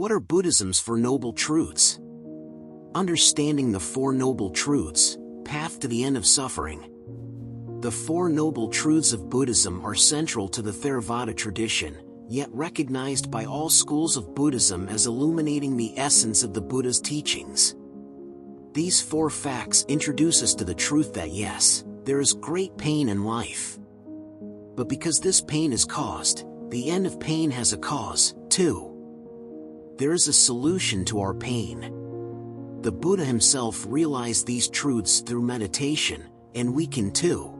What are Buddhism's Four Noble Truths? Understanding the Four Noble Truths, Path to the End of Suffering. The Four Noble Truths of Buddhism are central to the Theravada tradition, yet recognized by all schools of Buddhism as illuminating the essence of the Buddha's teachings. These four facts introduce us to the truth that yes, there is great pain in life. But because this pain is caused, the end of pain has a cause, too. There is a solution to our pain. The Buddha himself realized these truths through meditation, and we can too.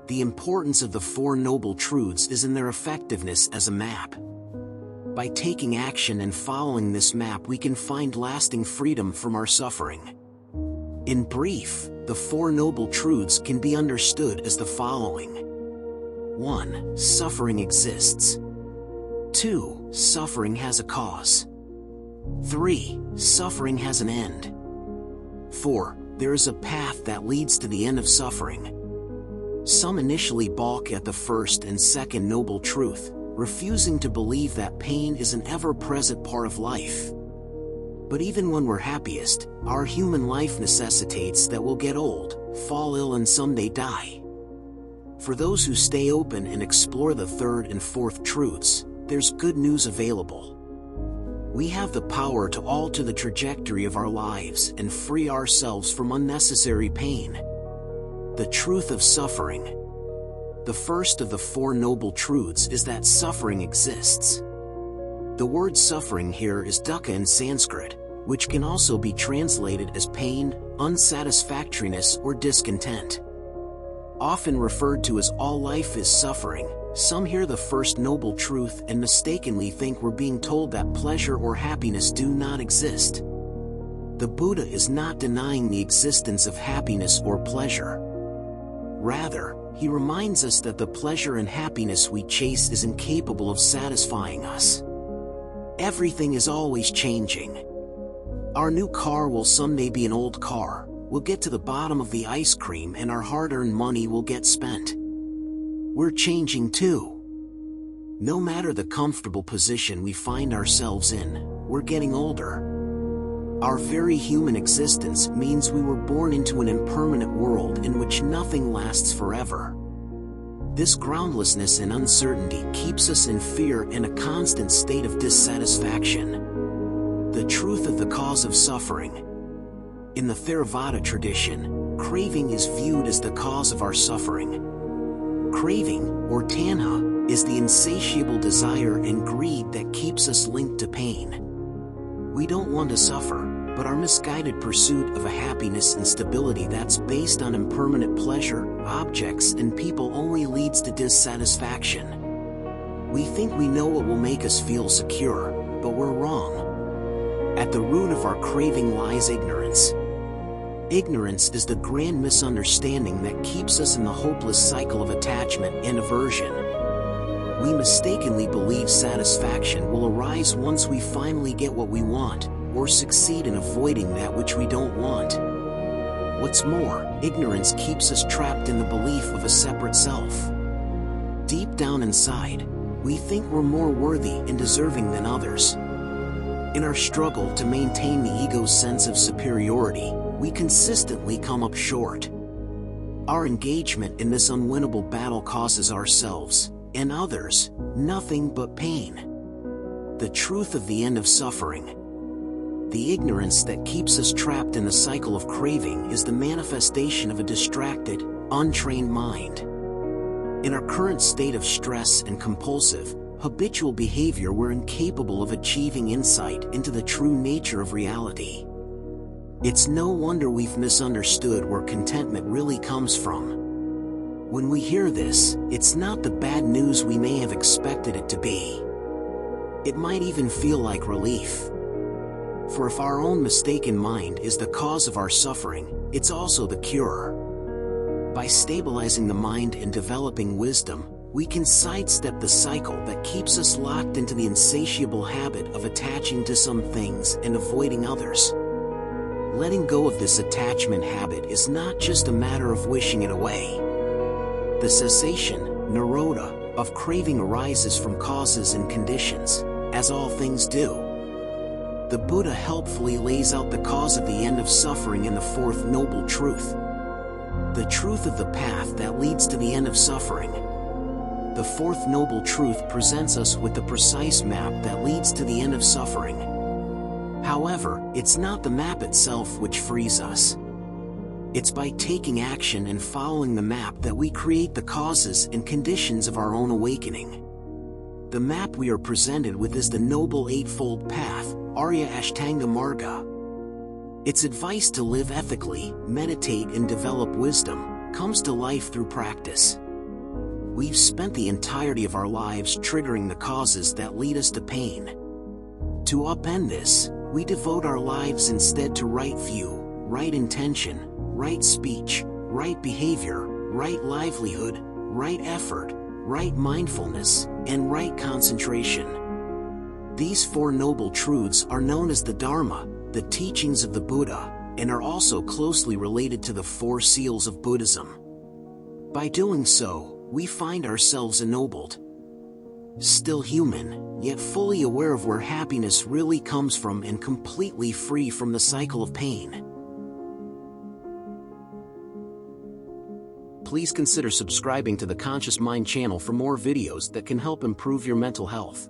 The importance of the Four Noble Truths is in their effectiveness as a map. By taking action and following this map, we can find lasting freedom from our suffering. In brief, the Four Noble Truths can be understood as the following. 1. Suffering exists. 2. Suffering has a cause. 3. Suffering has an end. 4. There is a path that leads to the end of suffering. Some initially balk at the first and second noble truth, refusing to believe that pain is an ever-present part of life. But even when we're happiest, our human life necessitates that we'll get old, fall ill, and someday die. For those who stay open and explore the third and fourth truths, there's good news available. We have the power to alter the trajectory of our lives and free ourselves from unnecessary pain. The truth of suffering. The first of the Four Noble Truths is that suffering exists. The word suffering here is dukkha in Sanskrit, which can also be translated as pain, unsatisfactoriness, or discontent. Often referred to as all life is suffering, some hear the first noble truth and mistakenly think we're being told that pleasure or happiness do not exist. The Buddha is not denying the existence of happiness or pleasure. Rather, he reminds us that the pleasure and happiness we chase is incapable of satisfying us. Everything is always changing. Our new car will someday be an old car. We'll get to the bottom of the ice cream and our hard-earned money will get spent. We're changing too. No matter the comfortable position we find ourselves in, we're getting older. Our very human existence means we were born into an impermanent world in which nothing lasts forever. This groundlessness and uncertainty keeps us in fear and a constant state of dissatisfaction. The truth of the cause of suffering. In the Theravada tradition, craving is viewed as the cause of our suffering. Craving, or tanha, is the insatiable desire and greed that keeps us linked to pain. We don't want to suffer, but our misguided pursuit of a happiness and stability that's based on impermanent pleasure, objects, and people only leads to dissatisfaction. We think we know what will make us feel secure, but we're wrong. At the root of our craving lies ignorance. Ignorance is the grand misunderstanding that keeps us in the hopeless cycle of attachment and aversion. We mistakenly believe satisfaction will arise once we finally get what we want, or succeed in avoiding that which we don't want. What's more, ignorance keeps us trapped in the belief of a separate self. Deep down inside, we think we're more worthy and deserving than others. In our struggle to maintain the ego's sense of superiority, we consistently come up short. Our engagement in this unwinnable battle causes ourselves, and others, nothing but pain. The truth of the end of suffering. The ignorance that keeps us trapped in the cycle of craving is the manifestation of a distracted, untrained mind. In our current state of stress and compulsive, habitual behavior, we're incapable of achieving insight into the true nature of reality. It's no wonder we've misunderstood where contentment really comes from. When we hear this, it's not the bad news we may have expected it to be. It might even feel like relief. For if our own mistaken mind is the cause of our suffering, it's also the cure. By stabilizing the mind and developing wisdom, we can sidestep the cycle that keeps us locked into the insatiable habit of attaching to some things and avoiding others. Letting go of this attachment habit is not just a matter of wishing it away. The cessation, nirodha, of craving arises from causes and conditions, as all things do. the Buddha helpfully lays out the cause of the end of suffering in the fourth noble truth. The truth of the path that leads to the end of suffering. The fourth noble truth presents us with the precise map that leads to the end of suffering. However, it's not the map itself which frees us. It's by taking action and following the map that we create the causes and conditions of our own awakening. The map we are presented with is the Noble Eightfold Path, Arya Ashtanga Marga. Its advice to live ethically, meditate and develop wisdom, comes to life through practice. We've spent the entirety of our lives triggering the causes that lead us to pain. To upend this, we devote our lives instead to right view, right intention, right speech, right behavior, right livelihood, right effort, right mindfulness, and right concentration. These four noble truths are known as the Dharma, the teachings of the Buddha, and are also closely related to the four seals of Buddhism. By doing so, we find ourselves ennobled. Still human, yet fully aware of where happiness really comes from and completely free from the cycle of pain. Please consider subscribing to the Conscious Mind channel for more videos that can help improve your mental health.